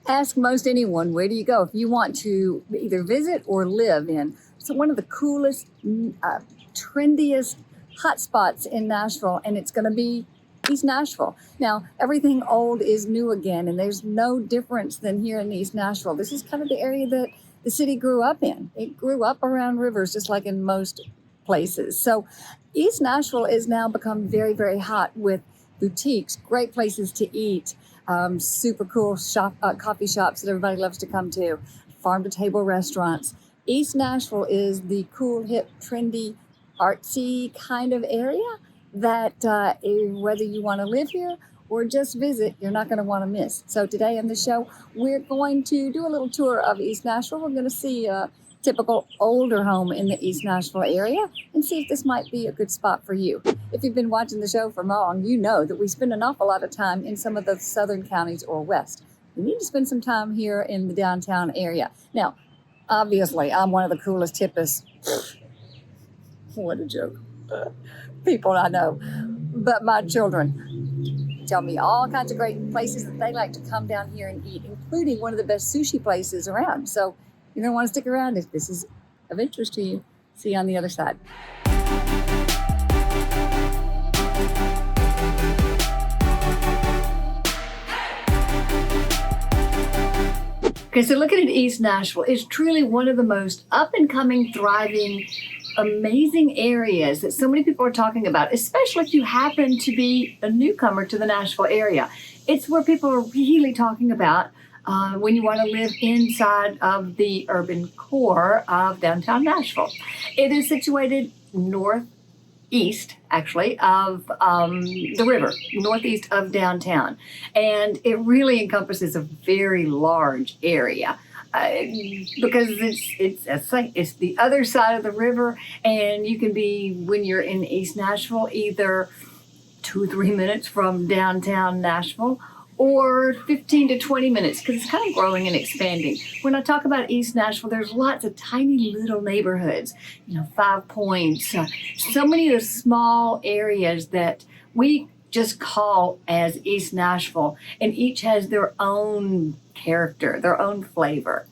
Ask most anyone, where do you go if you want to either visit or live in one of the coolest, trendiest hotspots in Nashville, and it's going to be East Nashville. Now, everything old is new again, and there's no difference than here in East Nashville. This is kind of the area that the city grew up in. It grew up around rivers, just like in most places. So East Nashville is now become very, very hot with boutiques, great places to eat, super cool coffee shops that everybody loves to come to, farm-to-table restaurants. East Nashville is the cool, hip, trendy, artsy kind of area that whether you want to live here or just visit, you're not going to want to miss. So today on the show, we're going to do a little tour of East Nashville. We're going to see a typical older home in the East Nashville area and see if this might be a good spot for you. If you've been watching the show for long, you know that we spend an awful lot of time in some of the southern counties or west. We need to spend some time here in the downtown area. Now, obviously, I'm one of the coolest, hippest, what a joke, people I know. But my children tell me all kinds of great places that they like to come down here and eat, including one of the best sushi places around. So you're going to want to stick around if this is of interest to you. See you on the other side. Okay, so looking at East Nashville, it's truly one of the most up-and-coming, thriving, amazing areas that so many people are talking about, especially if you happen to be a newcomer to the Nashville area. It's where people are really talking about when you want to live inside of the urban core of downtown Nashville. It is situated northeast, actually, of the river, northeast of downtown. And it really encompasses a very large area. Because it's the other side of the river, and you can be, when you're in East Nashville, either 2 or 3 minutes from downtown Nashville, or 15 to 20 minutes, because it's kind of growing and expanding. When I talk about East Nashville, there's lots of tiny little neighborhoods, 5 Points, so many of the small areas that we just call as East Nashville, and each has their own character, their own flavor.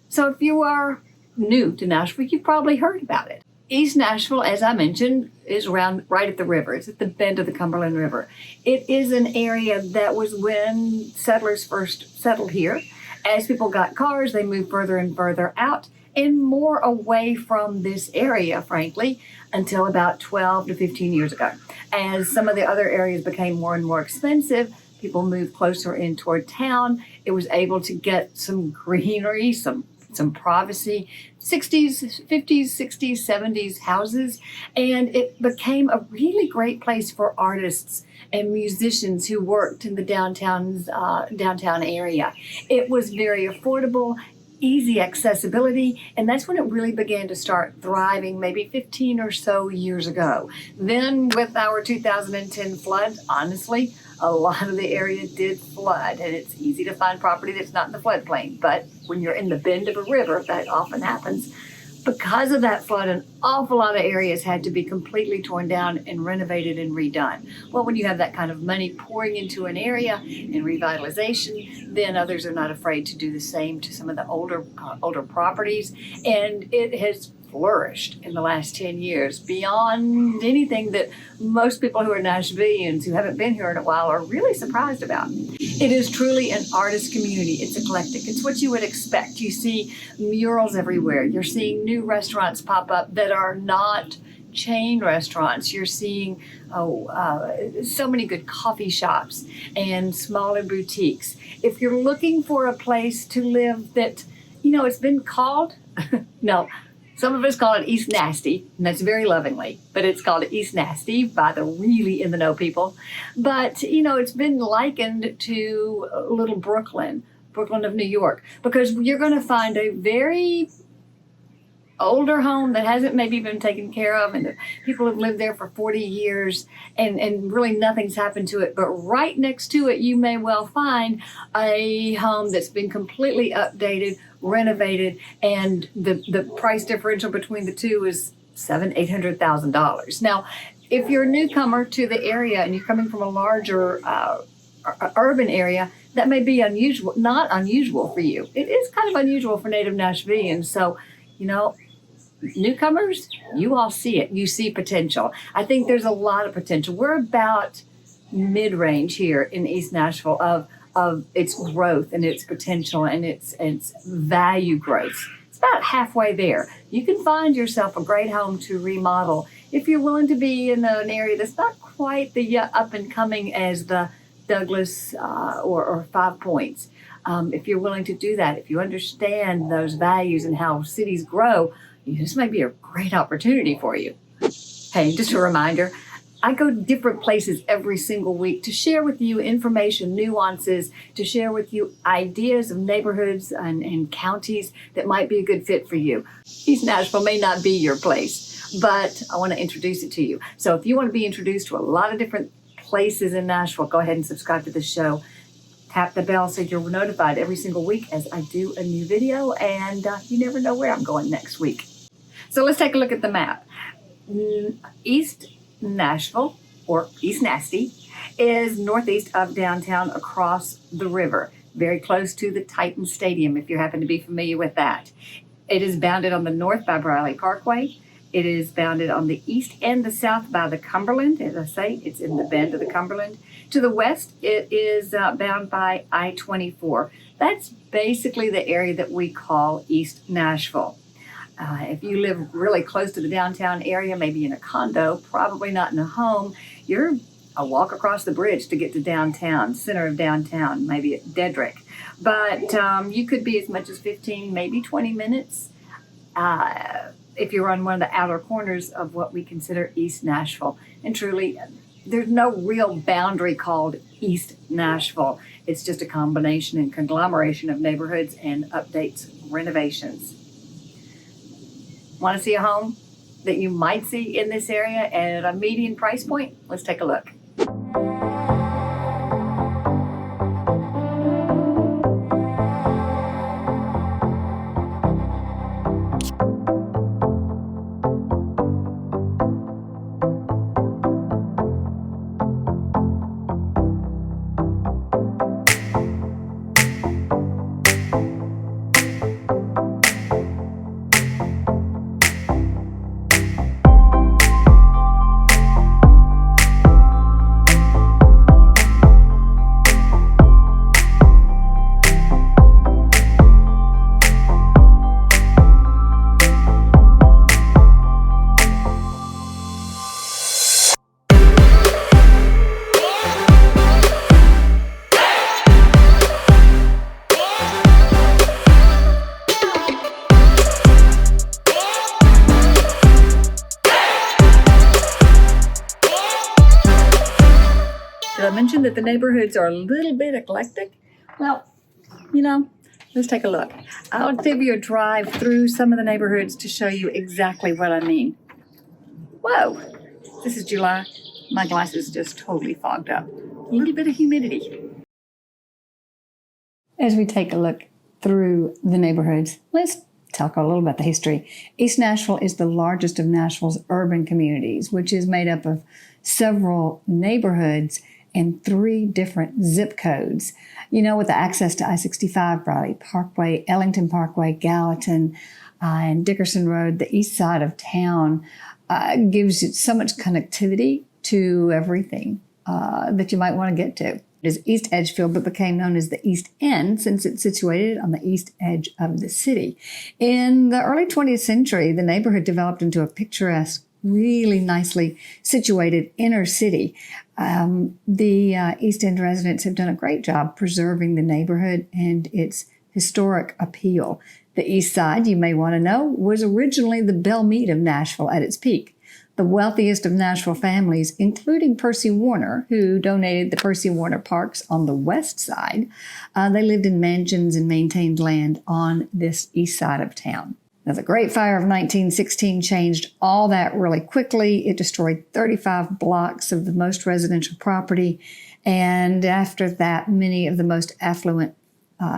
So if you are new to Nashville, you've probably heard about it. East Nashville, as I mentioned, is around right at the river. It's at the bend of the Cumberland River. It is an area that was when settlers first settled here. As people got cars, they moved further and further out and more away from this area, frankly, until about 12 to 15 years ago. As some of the other areas became more and more expensive, people moved closer in toward town. It was able to get some greenery, some privacy, 60s, 50s, 60s, 70s houses, and it became a really great place for artists and musicians who worked in the downtown area. It was very affordable, easy accessibility, and that's when it really began to start thriving, maybe 15 or so years ago. Then with our 2010 flood, honestly, a lot of the area did flood, and it's easy to find property that's not in the floodplain. But when you're in the bend of a river, that often happens. Because of that flood, an awful lot of areas had to be completely torn down and renovated and redone. Well, when you have that kind of money pouring into an area in revitalization, then others are not afraid to do the same to some of the older properties. And it has flourished in the last 10 years beyond anything that most people who are Nashvillians who haven't been here in a while are really surprised about. It is truly an artist community. It's eclectic. It's what you would expect. You see murals everywhere. You're seeing new restaurants pop up that are not chain restaurants. You're seeing so many good coffee shops and smaller boutiques. If you're looking for a place to live that, it's been called, no, some of us call it East Nasty, and that's very lovingly, but it's called East Nasty by the really in-the-know people. But, it's been likened to little Brooklyn of New York, because you're going to find a very older home that hasn't maybe been taken care of, and the people have lived there for 40 years and really nothing's happened to it. But right next to it, you may well find a home that's been completely updated, renovated, and the price differential between the two is $800,000. Now, if you're a newcomer to the area and you're coming from a larger urban area, that may be unusual, not unusual for you. It is kind of unusual for native Nashvillians. So, you know, newcomers, you all see it. You see potential. I think there's a lot of potential. We're about mid-range here in East Nashville of its growth and its potential and its value growth. It's about halfway there. You can find yourself a great home to remodel if you're willing to be in an area that's not quite the up and coming as the Douglas or Five Points. If you're willing to do that, if you understand those values and how cities grow, this may be a great opportunity for you. Hey, just a reminder, I go to different places every single week to share with you information, nuances, to share with you ideas of neighborhoods and counties that might be a good fit for you. East Nashville may not be your place, but I want to introduce it to you. So if you want to be introduced to a lot of different places in Nashville, go ahead and subscribe to the show. Tap the bell so you're notified every single week as I do a new video, and you never know where I'm going next week. So let's take a look at the map. East Nashville, or East Nasty, is northeast of downtown across the river, very close to the Titan Stadium, if you happen to be familiar with that. It is bounded on the north by Briley Parkway. It is bounded on the east and the south by the Cumberland. As I say, it's in the bend of the Cumberland. To the west, it is bound by I-24. That's basically the area that we call East Nashville. If you live really close to the downtown area, maybe in a condo, probably not in a home, you're a walk across the bridge to get to downtown, center of downtown, maybe at Dedrick. But you could be as much as 15, maybe 20 minutes if you're on one of the outer corners of what we consider East Nashville. And truly, there's no real boundary called East Nashville. It's just a combination and conglomeration of neighborhoods and updates, renovations. Want to see a home that you might see in this area at a median price point? Let's take a look. Did I mention that the neighborhoods are a little bit eclectic? Well, you know, let's take a look. I'll give you a drive through some of the neighborhoods to show you exactly what I mean. Whoa, this is July. My glasses just totally fogged up. A little bit of humidity. As we take a look through the neighborhoods, let's talk a little about the history. East Nashville is the largest of Nashville's urban communities, which is made up of several neighborhoods and 3 different zip codes. You know, with the access to I-65, Briley Parkway, Ellington Parkway, Gallatin, and Dickerson Road, the east side of town gives you so much connectivity to everything that you might want to get to. It is East Edgefield, but became known as the East End since it's situated on the east edge of the city. In the early 20th century, the neighborhood developed into a picturesque, really nicely situated inner city. The East End residents have done a great job preserving the neighborhood and its historic appeal. The east side, you may want to know, was originally the Belle Meade of Nashville at its peak. The wealthiest of Nashville families, including Percy Warner, who donated the Percy Warner Parks on the west side, they lived in mansions and maintained land on this east side of town. Now, the Great Fire of 1916 changed all that really quickly. It destroyed 35 blocks of the most residential property. And after that, many of the most affluent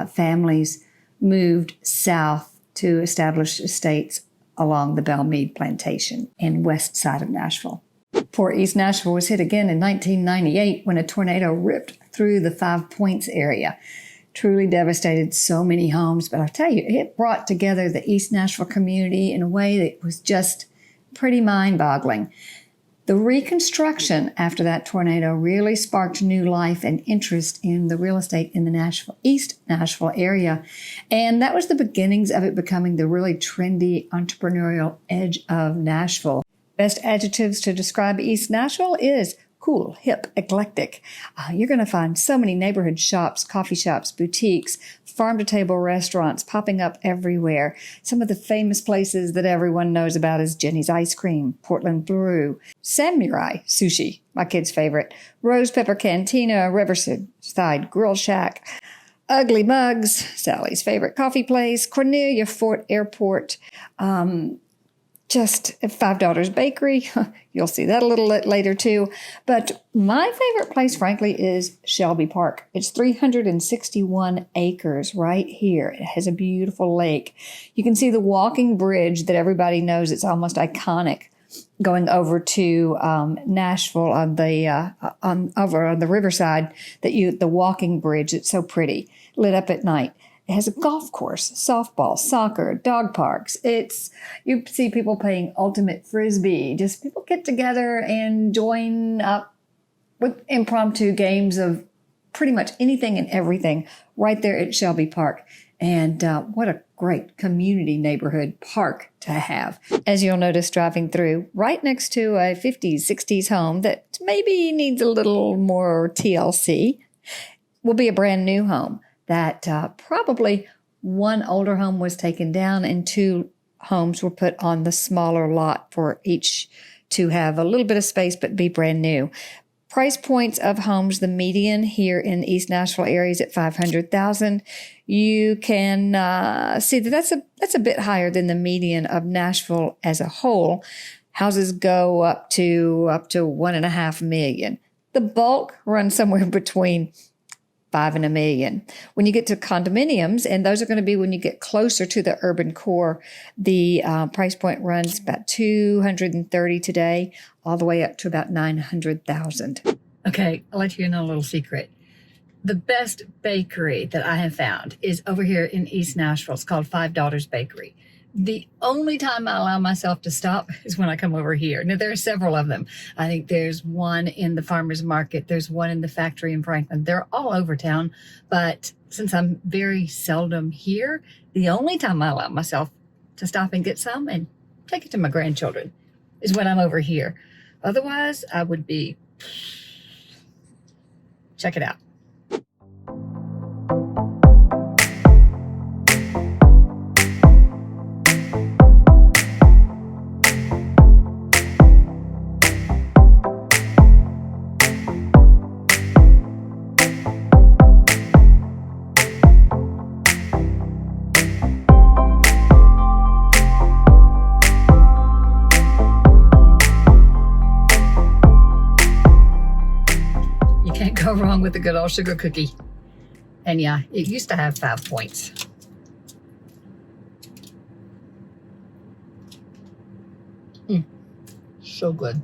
families moved south to establish estates along the Belle Meade plantation and west side of Nashville. Poor East Nashville was hit again in 1998 when a tornado ripped through the Five Points area. Truly devastated so many homes, but I'll tell you, it brought together the East Nashville community in a way that was just pretty mind-boggling. The reconstruction after that tornado really sparked new life and interest in the real estate in the East Nashville area, and that was the beginnings of it becoming the really trendy entrepreneurial edge of Nashville. Best adjectives to describe East Nashville is cool, hip, eclectic. You're going to find so many neighborhood shops, coffee shops, boutiques, farm-to-table restaurants popping up everywhere. Some of the famous places that everyone knows about is Jenny's Ice Cream, Portland Brew, Samurai Sushi, my kid's favorite, Rose Pepper Cantina, Riverside Grill Shack, Ugly Mugs, Sally's favorite coffee place, Cornelia Fort Airport, just Five Daughters Bakery. You'll see that a little later too. But my favorite place, frankly, is Shelby Park. It's 361 acres right here. It has a beautiful lake. You can see the walking bridge that everybody knows. It's almost iconic going over to Nashville on the over on the riverside. The walking bridge. It's so pretty, lit up at night. It has a golf course, softball, soccer, dog parks. You see people playing ultimate frisbee. Just people get together and join up with impromptu games of pretty much anything and everything right there at Shelby Park. And what a great community neighborhood park to have. As you'll notice driving through, right next to a 50s, 60s home that maybe needs a little more TLC, will be a brand new home. That probably one older home was taken down and two homes were put on the smaller lot for each to have a little bit of space but be brand new. Price points of homes, the median here in the East Nashville area is at $500,000. You can see that that's a bit higher than the median of Nashville as a whole. Houses go up to $1.5 million. The bulk runs somewhere between $5 and $1 million. When you get to condominiums, and those are going to be when you get closer to the urban core, the price point runs about $230,000 today, all the way up to about $900,000. Okay, I'll let you know a little secret. The best bakery that I have found is over here in East Nashville. It's called Five Daughters Bakery. The only time I allow myself to stop is when I come over here. Now, there are several of them. I think there's one in the farmer's market. There's one in the factory in Franklin. They're all over town. But since I'm very seldom here, the only time I allow myself to stop and get some and take it to my grandchildren is when I'm over here. Otherwise, I would be... Check it out. Go wrong with a good old sugar cookie. And yeah, it used to have 5 points. So good.